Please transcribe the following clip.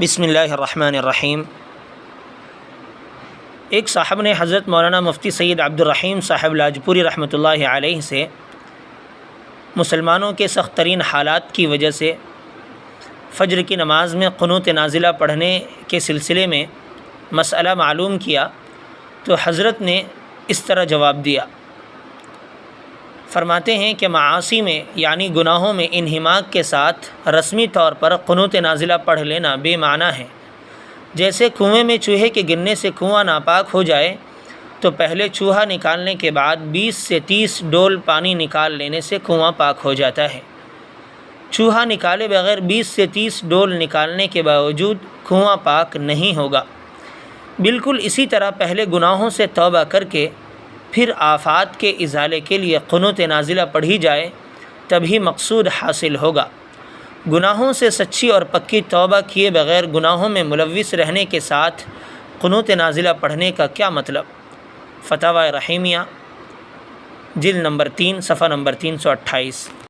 بسم اللہ الرحمن الرحیم۔ ایک صاحب نے حضرت مولانا مفتی سید عبد الرحیم صاحب لاجپوری رحمۃ اللہ علیہ سے مسلمانوں کے سخت ترین حالات کی وجہ سے فجر کی نماز میں قنوت نازلہ پڑھنے کے سلسلے میں مسئلہ معلوم کیا تو حضرت نے اس طرح جواب دیا۔ فرماتے ہیں کہ معاصی میں یعنی گناہوں میں انہماک کے ساتھ رسمی طور پر قنوت نازلہ پڑھ لینا بے معنی ہے۔ جیسے کنویں میں چوہے کے گرنے سے کنواں ناپاک ہو جائے تو پہلے چوہا نکالنے کے بعد 20 سے 30 ڈول پانی نکال لینے سے کنواں پاک ہو جاتا ہے۔ چوہا نکالے بغیر 20 سے 30 ڈول نکالنے کے باوجود کنواں پاک نہیں ہوگا۔ بالکل اسی طرح پہلے گناہوں سے توبہ کر کے پھر آفات کے ازالے کے لیے قنوت نازلہ پڑھی جائے تبھی مقصود حاصل ہوگا۔ گناہوں سے سچی اور پکی توبہ کیے بغیر گناہوں میں ملوث رہنے کے ساتھ قنوت نازلہ پڑھنے کا کیا مطلب؟ فتاوی رحیمیہ جلد نمبر 3 صفحہ نمبر 328۔